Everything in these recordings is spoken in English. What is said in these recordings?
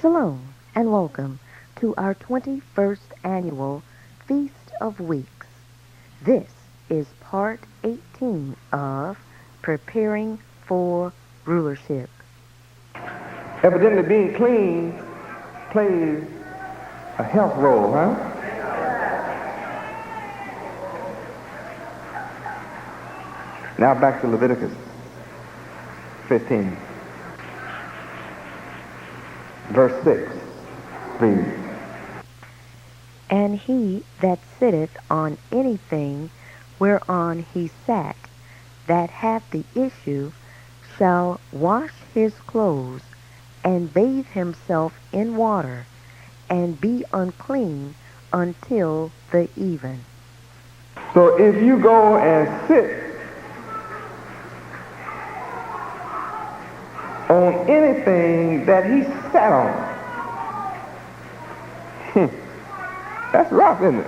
Shalom and welcome to our 21st annual Feast of Weeks. This is part 18 of Preparing for Rulership. Evidently being clean plays a health role, huh? Now back to Leviticus 15. Verse 6 reads, And he that sitteth on anything whereon he sat, that hath the issue, shall wash his clothes, and bathe himself in water, and be unclean until the even. so if you go and sit on anything that he sat on, that's rough, isn't it?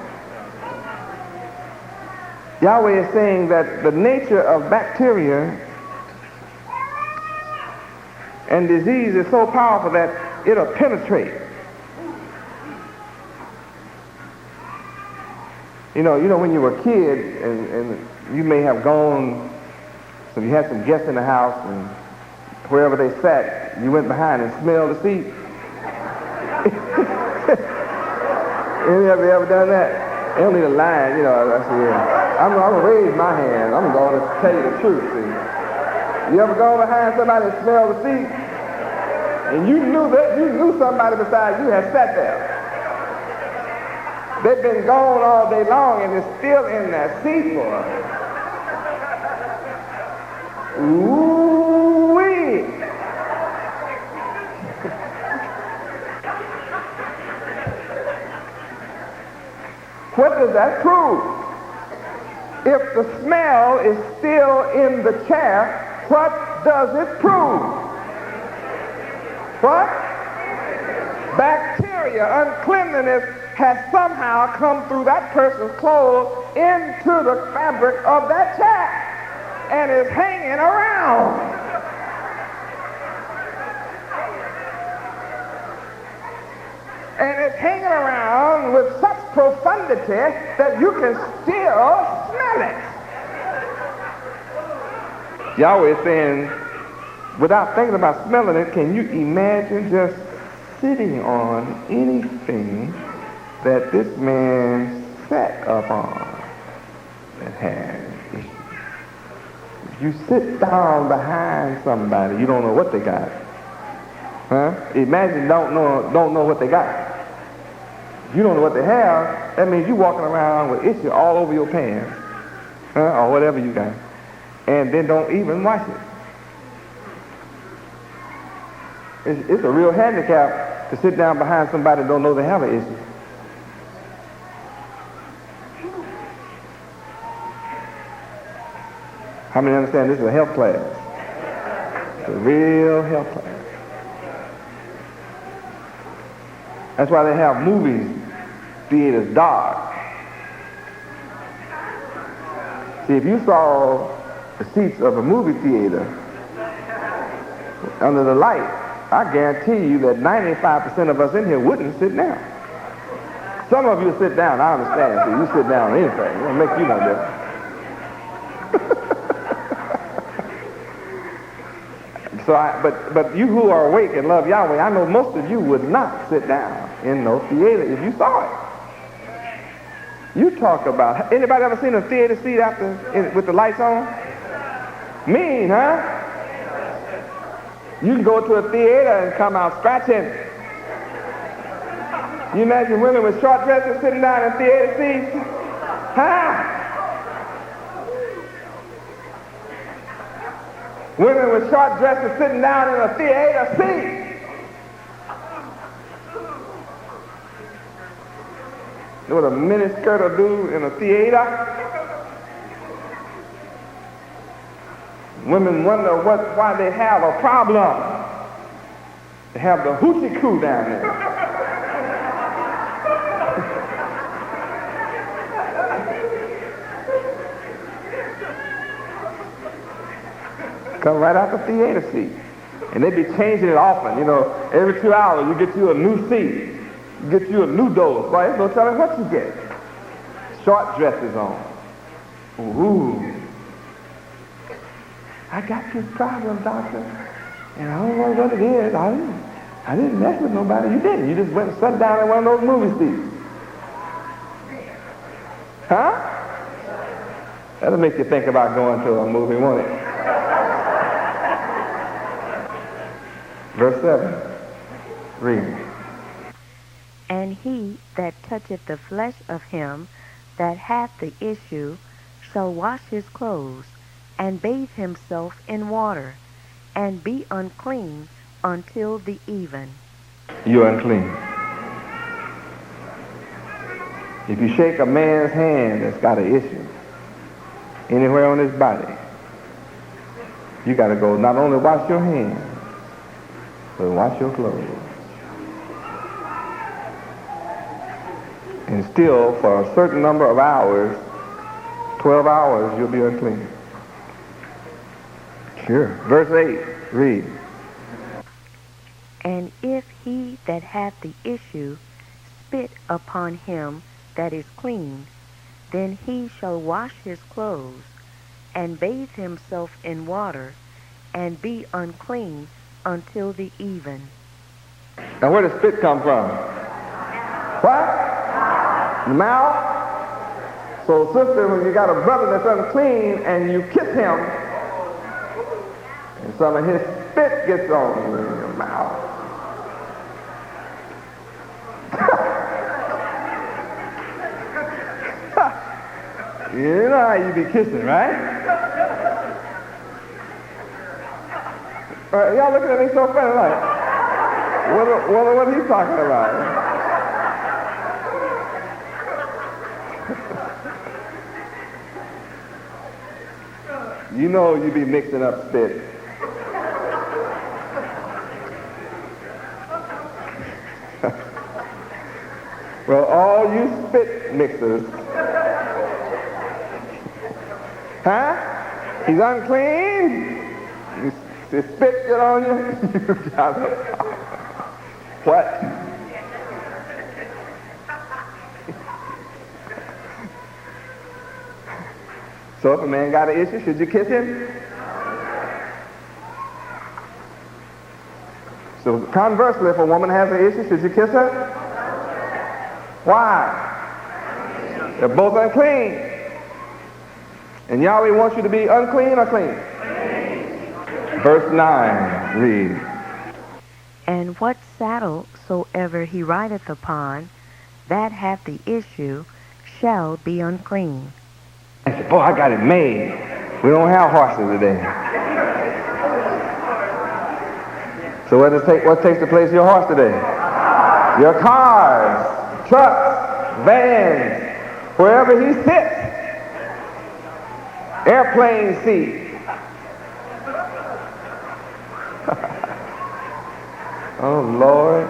Yahweh is saying that the nature of bacteria and disease is so powerful that it'll penetrate. You know when you were a kid and you may have gone, so you had some guests in the house, and wherever they sat, you went behind and smelled the seat. Any of you ever done that? They don't need a line, I said, yeah. I'm gonna raise my hand. I'm going to tell you the truth. See? You ever gone behind somebody and smelled the seat? And you knew somebody beside you had sat there. They've been gone all day long and they're still in that seat, boy. Ooh-wee. What does that prove? If the smell is still in the chair, what does it prove? What? Bacteria, uncleanliness has somehow come through that person's clothes into the fabric of that chair and is hanging around. And it's hanging around with such profundity that you can still smell it. Yahweh is saying, without thinking about smelling it, can you imagine just sitting on anything that this man sat upon that had issues? If you sit down behind somebody, you don't know what they got. Huh? Imagine don't know what they got. If you don't know what they have, that means you're walking around with issue all over your pants, or whatever you got, and then don't even wash it. It's a real handicap to sit down behind somebody that don't know they have an issue. How many understand this is a health class? It's a real health class. That's why they have movie theaters dark. See, if you saw the seats of a movie theater under the light, I guarantee you that 95% of us in here wouldn't sit down. Some of you sit down, I understand. See, you sit down on anything. It won't make you no difference. But you who are awake and love Yahweh, I know most of you would not sit down in no theater if you saw it. You talk about, anybody ever seen a theater seat with the lights on? Mean, huh? You can go to a theater and come out scratching. You imagine women with short dresses sitting down in theater seats? Huh? Women with short dresses sitting down in a theater seat. You know what a miniskirt will do in a theater? Women wonder why they have a problem. They have the hoochie coo down there. Come right out the theater seat. And they be changing it often. You know, every 2 hours you get you a new seat. You get you a new dose. Right? There's no telling what you get. Short dresses on. Ooh. I got this problem, doctor. And I don't know what it is. I didn't mess with nobody. You didn't. You just went and sat down in one of those movie seats. Huh? That'll make you think about going to a movie, won't it? Verse 7. Read. And he that toucheth the flesh of him that hath the issue shall wash his clothes, and bathe himself in water, and be unclean until the even. You're unclean. If you shake a man's hand that's got an issue anywhere on his body, you got to go not only wash your hands, but wash your clothes. And still, for a certain number of hours, 12 hours, you'll be unclean. Sure. Verse 8, read. And if he that hath the issue spit upon him that is clean, then he shall wash his clothes, and bathe himself in water, and be unclean until the even. Now where does spit come from? What? The mouth? So sister, when you got a brother that's unclean and you kiss him, and some of his spit gets on you in your mouth. You know how you be kissing, right? Y'all looking at me so funny like, what are he talking about? You know you be mixing up spit. Well, all you spit mixers, huh? He's unclean. His spit get on you. You gotta, what? So if a man got an issue, should you kiss him? So conversely, if a woman has an issue, should you kiss her? Why? They're both unclean. And Yahweh wants you to be unclean or clean? Verse 9, read. And what saddle soever he rideth upon, that hath the issue, shall be unclean. I said, boy, I got it made. We don't have horses today. So what takes the place of your horse today? Your cars, trucks, vans, wherever he sits. Airplane seat. Oh, Lord.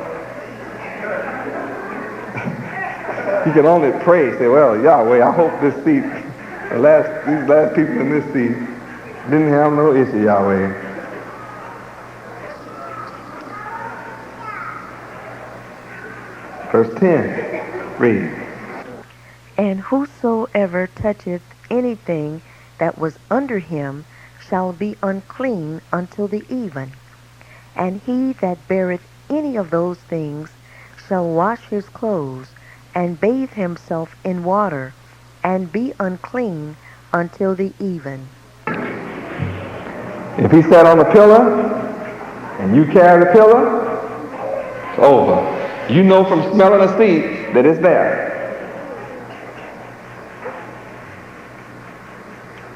You can only pray. Say, well, Yahweh, I hope this seat, these last people in this seat didn't have no issue, Yahweh. Verse 10, read. And whosoever toucheth anything that was under him shall be unclean until the even. And he that beareth any of those things shall wash his clothes, and bathe himself in water, and be unclean until the even. If he sat on the pillar, and you carry the pillar, it's over. You know from smelling a seat that it's there.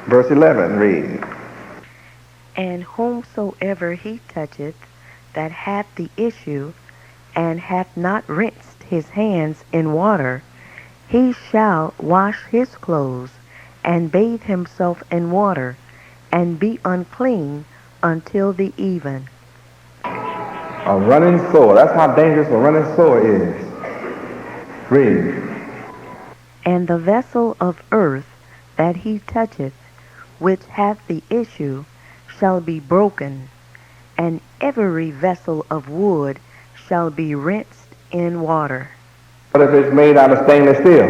Verse 11, read. And whomsoever he toucheth that hath the issue, and hath not rinsed his hands in water, he shall wash his clothes, and bathe himself in water, and be unclean until the even. A running sore. That's how dangerous a running sore is. Read. And the vessel of earth that he toucheth, which hath the issue, shall be broken, and every vessel of wood shall be rinsed in water. What if it's made out of stainless steel?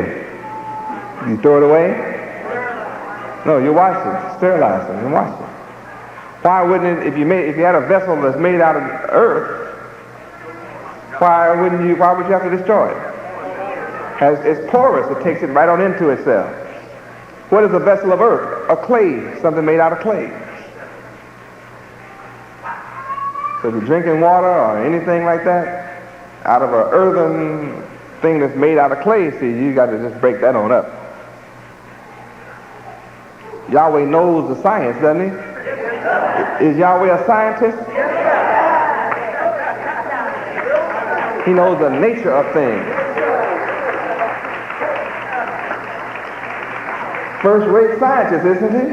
You throw it away? No, you wash it, sterilize it, and wash it. Why wouldn't it, if you had a vessel that's made out of earth, why would you have to destroy it? It's porous, it takes it right on into itself. What is a vessel of earth? A clay, something made out of clay. So if you're drinking water or anything like that, out of an earthen thing that's made out of clay, see, you got to just break that on up. Yahweh knows the science, doesn't he? Is Yahweh a scientist? He knows the nature of things. First-rate scientist, isn't he?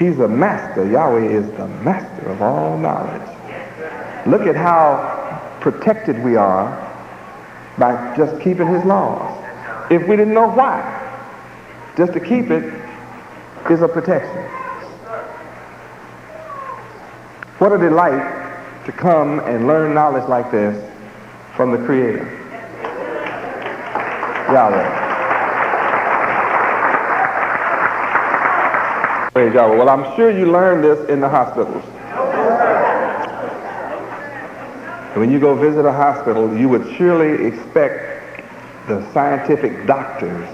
He's a master. Yahweh is the master of all knowledge. Look at how protected we are by just keeping his laws. If we didn't know why, just to keep it is a protection. What a delight to come and learn knowledge like this from the Creator, Yahweh. Praise Yahweh. Well, I'm sure you learned this in the hospitals. When you go visit a hospital, you would surely expect the scientific doctors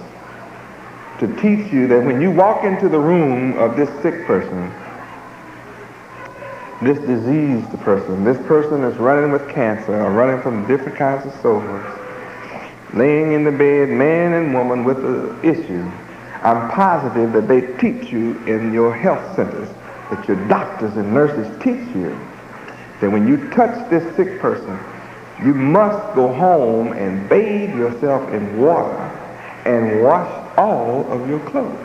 to teach you that when you walk into the room of this sick person, this diseased person, this person is running with cancer or running from different kinds of sores, laying in the bed, man and woman with an issue, I'm positive that they teach you in your health centers, that your doctors and nurses teach you that when you touch this sick person, you must go home and bathe yourself in water and wash all of your clothes.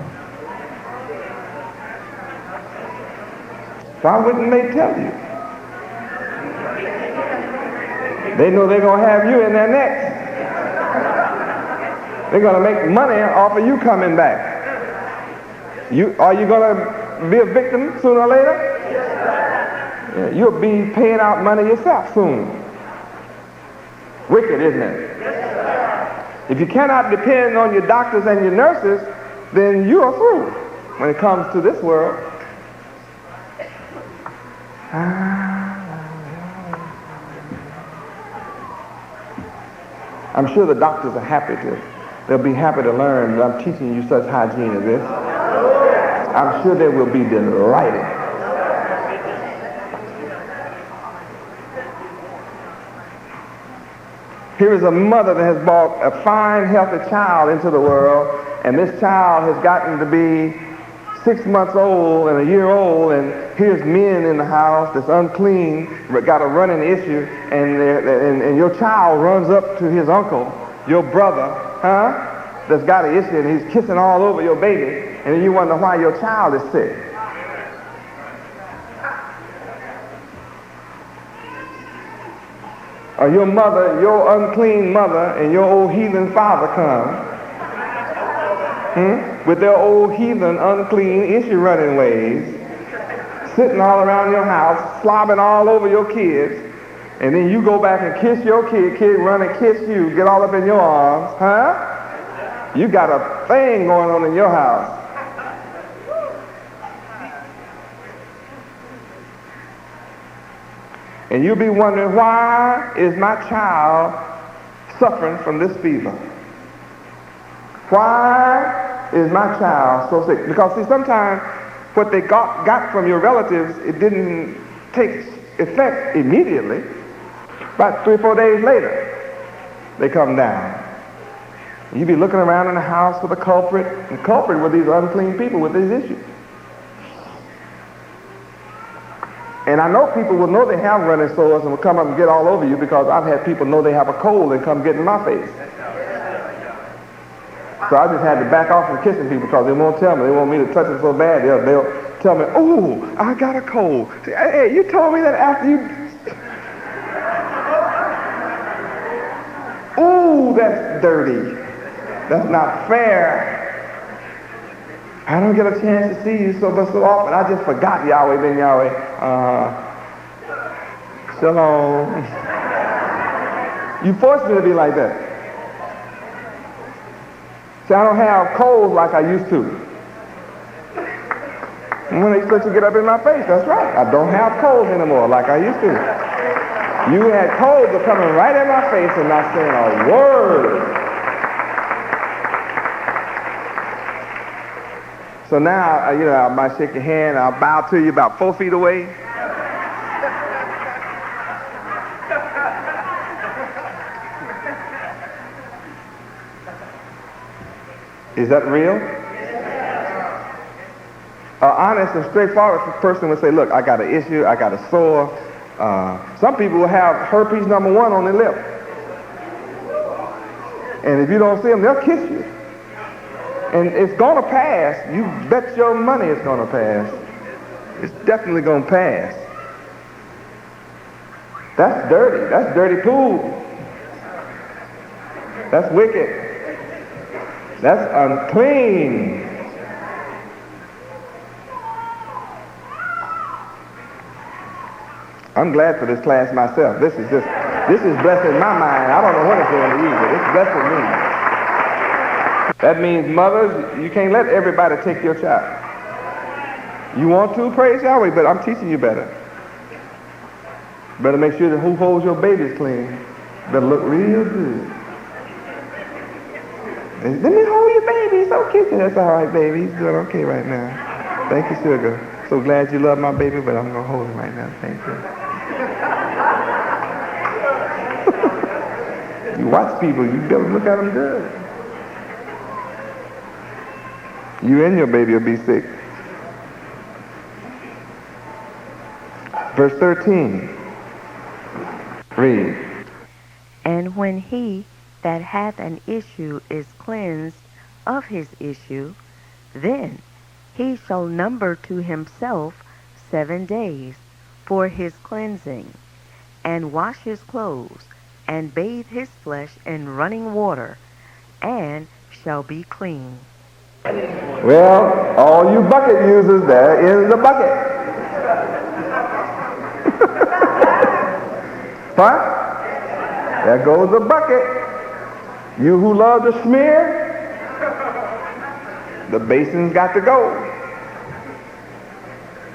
Why wouldn't they tell you? They know they're going to have you in their necks. They're going to make money off of you coming back. Are you going to be a victim sooner or later? Yeah, you'll be paying out money yourself soon. Wicked, isn't it? If you cannot depend on your doctors and your nurses, then you are through when it comes to this world. I'm sure the doctors are happy they'll be happy to learn that I'm teaching you such hygiene as this. I'm sure they will be delighted. Here is a mother that has brought a fine, healthy child into the world, and this child has gotten to be 6 months old and a year old, and here's men in the house that's unclean, got a running issue, and your child runs up to his uncle, your brother, that's got an issue, and he's kissing all over your baby, and then you wonder why your child is sick. Or your mother, your unclean mother, and your old heathen father come with their old heathen, unclean, issue-running ways, sitting all around your house, slobbing all over your kids, and then you go back and kiss your kid run and kiss you, get all up in your arms, You got a thing going on in your house. And you'll be wondering, why is my child suffering from this fever? Why is my child so sick? Because see, sometimes what they got from your relatives, it didn't take effect immediately. About 3 or 4 days later, they come down. You be looking around in the house for the culprit. The culprit were these unclean people with these issues. And I know people will know they have running sores and will come up and get all over you, because I've had people know they have a cold and come get in my face. So I just had to back off from kissing people because they won't tell me. They want me to touch them so bad. They'll tell me, "Oh, I got a cold." Say, "Hey, you told me that after you..." "Oh, that's dirty." That's not fair. I don't get a chance to see you so often. I just forgot Yahweh, then Yahweh. Shalom. You forced me to be like that. See, I don't have colds like I used to. When they let you get up in my face, that's right. I don't have colds anymore like I used to. You had colds of coming right in my face and not saying a word. So now, I might shake your hand, I'll bow to you about 4 feet away. Is that real? An honest and straightforward person would say, look, I got an issue, I got a sore. Some people will have herpes number 1 on their lip. And if you don't see them, they'll kiss you. And it's going to pass. You bet your money it's going to pass. It's definitely going to pass. That's dirty. That's dirty pool. That's wicked. That's unclean. I'm glad for this class myself. This is blessing my mind. I don't know what it's going to use, but it's blessing me. That means, mothers, you can't let everybody take your child. You want to, praise Yahweh, but I'm teaching you better. Better make sure that who holds your babies clean. Better look real good. And let me hold your baby. He's so cute. That's all right, baby. He's doing okay right now. Thank you, sugar. So glad you love my baby, but I'm going to hold him right now. Thank you. You watch people, you better look at them good. You and your baby will be sick. Verse 13. Read. And when he that hath an issue is cleansed of his issue, then he shall number to himself 7 days for his cleansing, and wash his clothes, and bathe his flesh in running water, and shall be clean. Well, all you bucket users, there is the bucket. What? There goes the bucket. You who love to smear, the basin's got to go.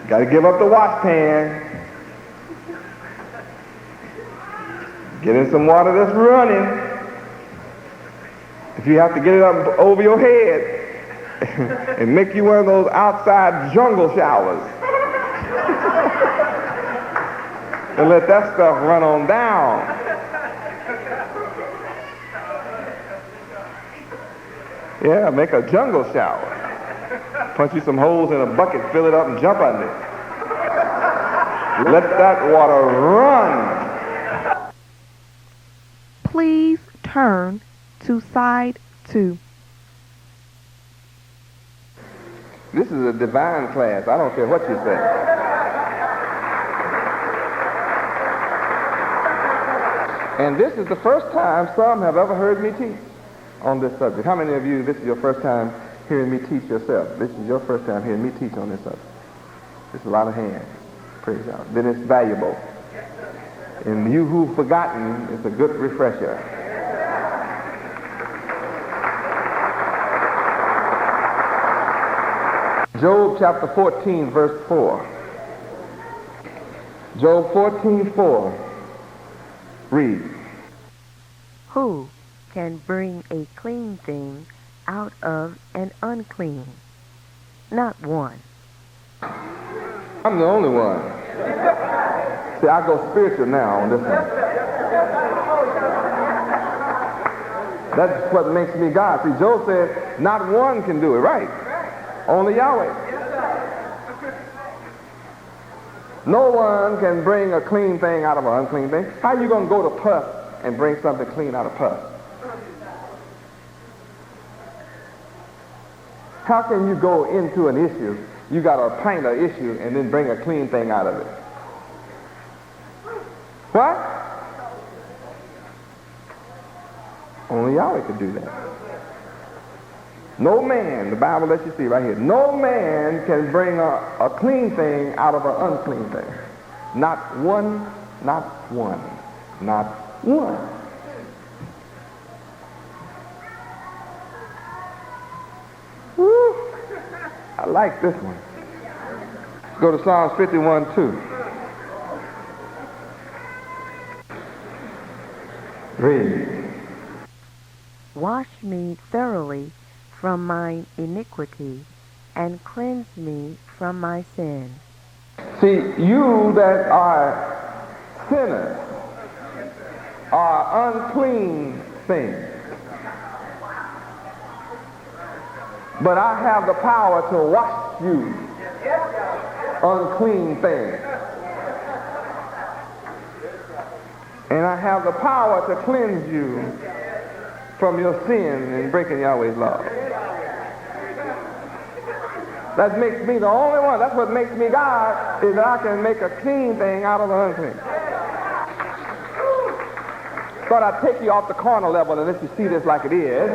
Got to give up the washpan. Get in some water that's running. If you have to get it up over your head and make you one of those outside jungle showers. And let that stuff run on down. Yeah, make a jungle shower. Punch you some holes in a bucket, fill it up, and jump under it. Let that water run. Please turn to side 2. This is a divine class. I don't care what you say. And this is the first time some have ever heard me teach on this subject. How many of you, this is your first time hearing me teach yourself? This is your first time hearing me teach on this subject. It's a lot of hands. Praise God. Then it's valuable. And you who've forgotten, it's a good refresher. Job chapter 14, verse 4. Job 14:4. Read. Who can bring a clean thing out of an unclean? Not one. I'm the only one. See, I go spiritual now on this one. That's what makes me God. See, Job said, not one can do it, right? Only Yahweh. No one can bring a clean thing out of an unclean thing. How are you going to go to pus and bring something clean out of pus? How can you go into an issue, you got a pint of issue, and then bring a clean thing out of it? What? Only Yahweh could do that. No man, the Bible lets you see right here, no man can bring a clean thing out of an unclean thing. Not one, not one, not one. Woo! I like this one. Let's go to Psalms 51:2. Read. Wash me thoroughly from my iniquity, and cleanse me from my sin. See, you that are sinners are unclean things. But I have the power to wash you, unclean things. And I have the power to cleanse you from your sin and breaking Yahweh's law. That makes me the only one. That's what makes me God, is that I can make a clean thing out of an unclean. Thought I'd take you off the carnal level and let you see this like it is.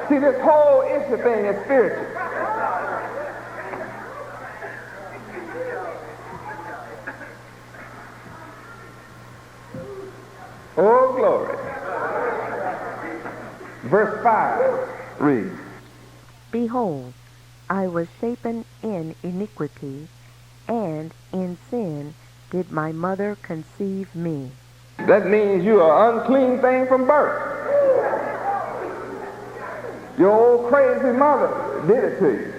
See, this whole issue thing is spiritual. Oh, glory. Verse 5, read. Behold, I was shapen in iniquity, and in sin did my mother conceive me. That means you are an unclean thing from birth. Your old crazy mother did it to you.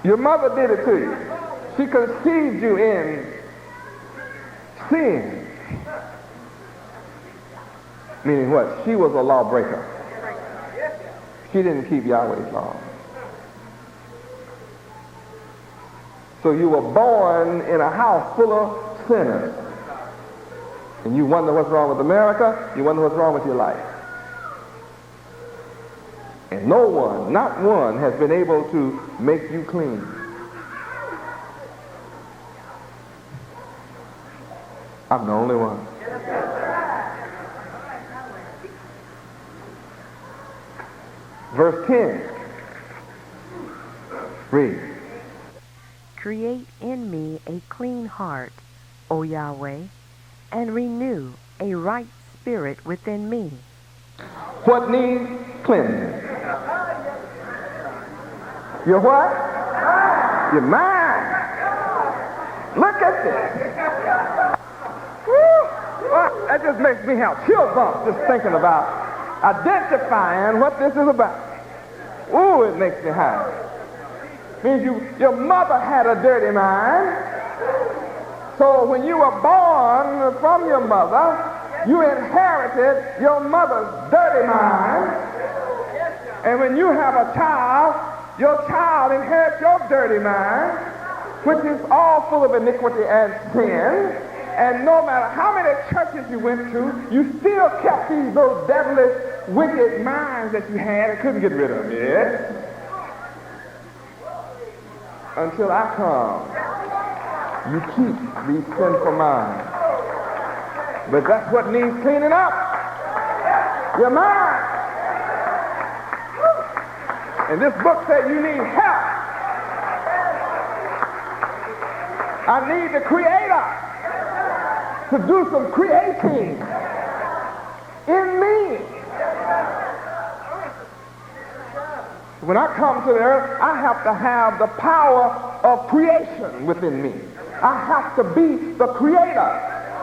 Your mother did it to you. She conceived you in sin. Meaning what? She was a lawbreaker. She didn't keep Yahweh's law. So you were born in a house full of sinners. And you wonder what's wrong with America. You wonder what's wrong with your life. And no one, not one, has been able to make you clean. I'm the only one. Verse 10. Read. Create in me a clean heart, O Yahweh, and renew a right spirit within me. What needs cleansing? Your what? Your mind. Look at this. Woo! Well, that just makes me have chill bumps just thinking about identifying what this is about. Ooh, it makes me high. Means your mother had a dirty mind. So when you were born from your mother, you inherited your mother's dirty mind. And when you have a child, your child inherits your dirty mind, which is all full of iniquity and sin. And no matter how many churches you went to, you still kept those devilish, wicked minds that you had and couldn't get rid of them yet. Until I come, you keep these sinful minds. But that's what needs cleaning up. Your mind. And this book said you need help. I need the Creator to do some creating in me. When I come to the earth, I have to have the power of creation within me. I have to be the creator.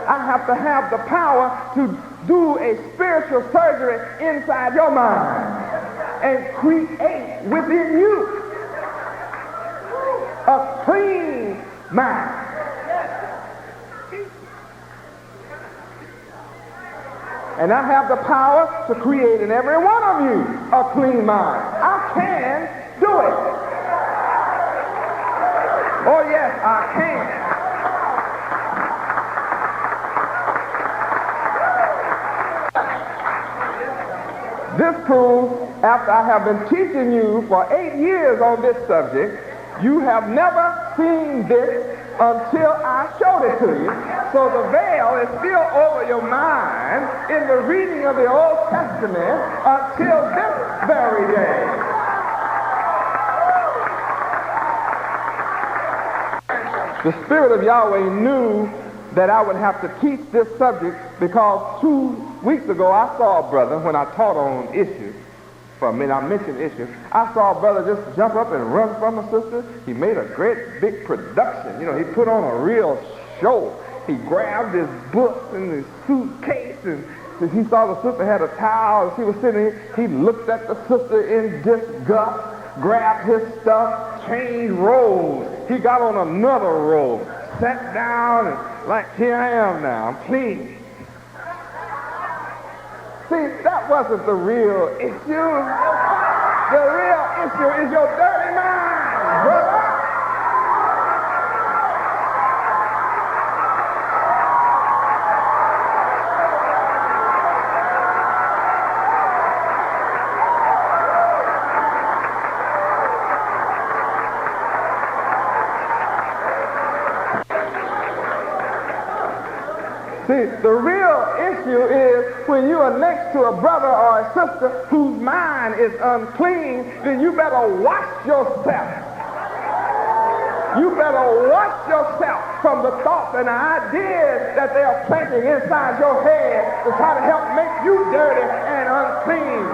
I have to have the power to do a spiritual surgery inside your mind and create within you a clean mind. And I have the power to create in every one of you a clean mind. I can do it. Oh yes, I can. This proves, after I have been teaching you for 8 years on this subject, you have never seen this until I showed it to you. So the veil is still over your mind in the reading of the Old Testament until this very day. The Spirit of Yahweh knew that I would have to teach this subject because 2 weeks ago I saw a brother when I taught on issues. For a minute, I mentioned issues. I saw a brother just jump up and run from a sister. He made a great big production. You know, he put on a real show. He grabbed his books and his suitcase, and he saw the sister had a towel and she was sitting there. He looked at the sister in disgust, grabbed his stuff, changed roles. He got on another robe, sat down, and like, here I am now, I'm clean. See, that wasn't the real issue. The real issue is your dirty mind, brother. See, the real issue is when you are next to a brother or a sister whose mind is unclean, then you better wash yourself. You better wash yourself from the thoughts and the ideas that they are planting inside your head to try to help make you dirty and unclean.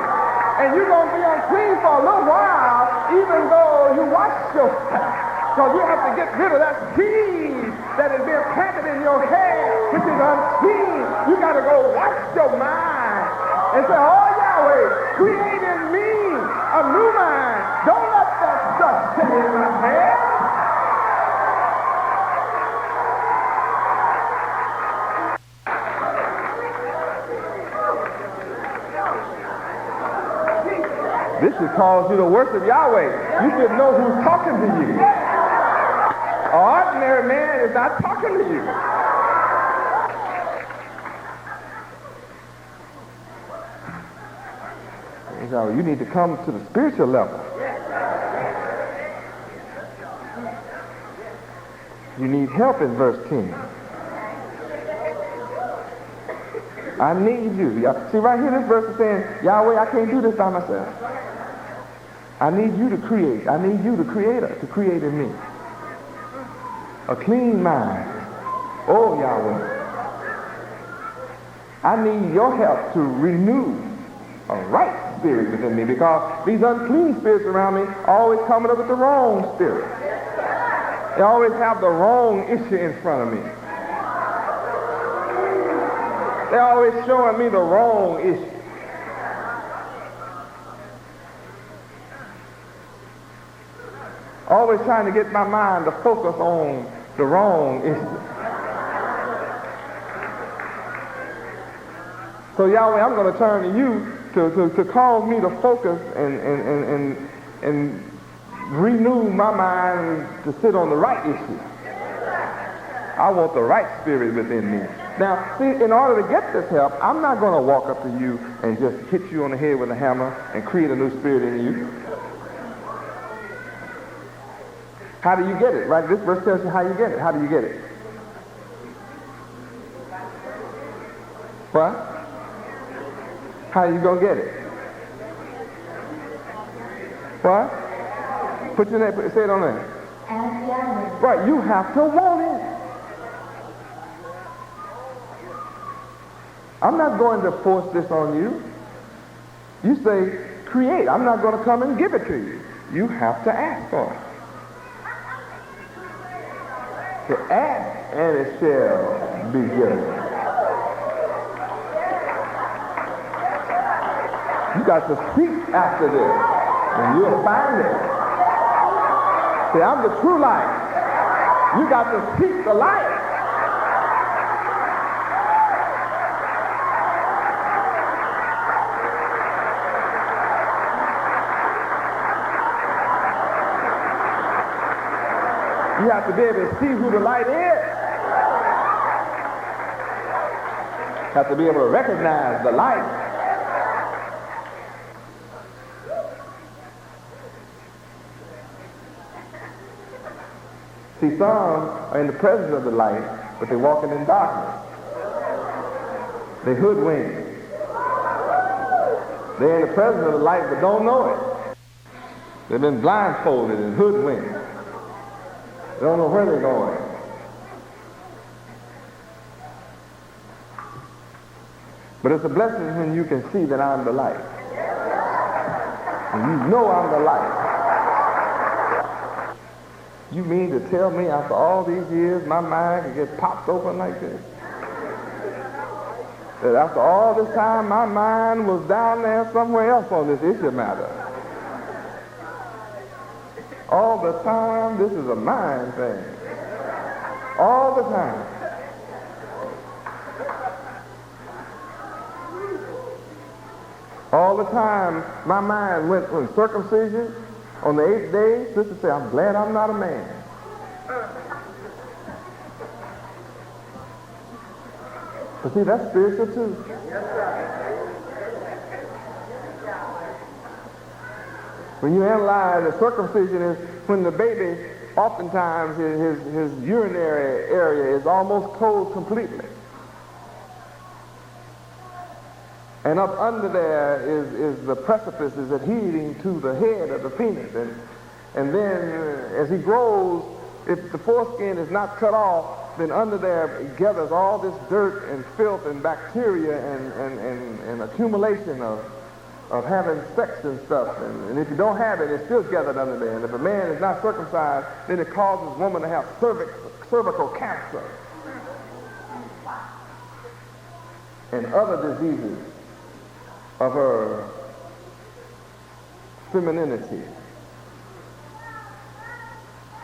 And you're going to be unclean for a little while even though you wash yourself. Because you have to get rid of that seed that has been planted in your head, which is unclean. You got to go wash your mind and say, oh, Yahweh, create in me a new mind. Don't let that stuff sit in my head. This should cause you to worship Yahweh. You should know who's talking to you. An ordinary man is not talking to you. So you need to come to the spiritual level. You need help in verse 10. I need you. See right here, this verse is saying, Yahweh, I can't do this by myself. I need you to create. I need you, the creator, to create in me a clean mind. Oh, Yahweh. I need your help to renew a right spirit within me, because these unclean spirits around me are always coming up with the wrong spirit. They always have the wrong issue in front of me. They're always showing me the wrong issue. Always trying to get my mind to focus on the wrong issue. So Yahweh, I'm going to turn to you to cause me to focus and renew my mind to sit on the right issue. I want the right spirit within me. Now, see, in order to get this help, I'm not going to walk up to you and just hit you on the head with a hammer and create a new spirit in you. How do you get it? Right? This verse tells you how you get it. How do you get it? What? How are you going to get it? What? Put your name, say it on there. Right, you have to want it. I'm not going to force this on you. You say, create. I'm not going to come and give it to you. You have to ask for it. To ask, and it shall be given. You got to seek after this, and you'll find it. See, I'm the true light. You got to seek the light. You have to be able to see who the light is. You have to be able to recognize the light. See, See, some are in the presence of the light, but they're walking in darkness. They hoodwinked. They're in the presence of the light, but don't know it. They've been blindfolded and hoodwinked. They don't know where they're going. But it's a blessing when you can see that I'm the light. And you know I'm the light. You mean to tell me after all these years my mind can get popped open like this? That after all this time my mind was down there somewhere else on this issue matter. All the time, this is a mind thing. All the time. All the time, my mind went from circumcision on the 8th day. Sister said, I'm glad I'm not a man. But see, that's spiritual too. When you analyze that circumcision is when the baby, oftentimes his urinary area is almost closed completely. And up under there is the precipice is adhering to the head of the penis. And then as he grows, if the foreskin is not cut off, then under there gathers all this dirt and filth and bacteria and accumulation of having sex and stuff. And if you don't have it, it's still gathered under there. And if a man is not circumcised, then it causes woman to have cervical cancer and other diseases of her femininity.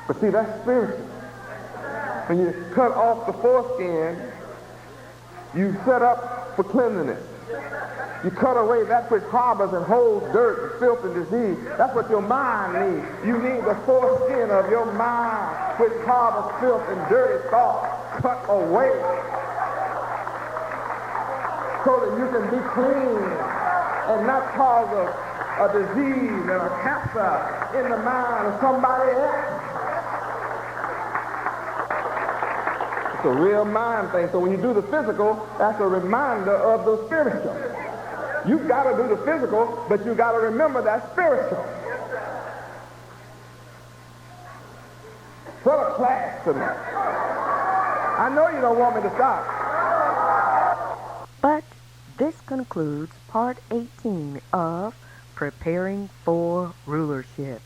But see, that's spiritual. When you cut off the foreskin, you set up for cleanliness. You cut away that which harbors and holds dirt and filth and disease. That's what your mind needs. You need the foreskin of your mind, which harbors filth and dirty thoughts, cut away so that you can be clean and not cause a disease and a cancer in the mind of somebody else. It's a real mind thing. So when you do the physical, that's a reminder of the spiritual. You've got to do the physical, but you've got to remember that spiritual. What a class tonight. I know you don't want me to stop. But this concludes part 18 of Preparing for Rulership.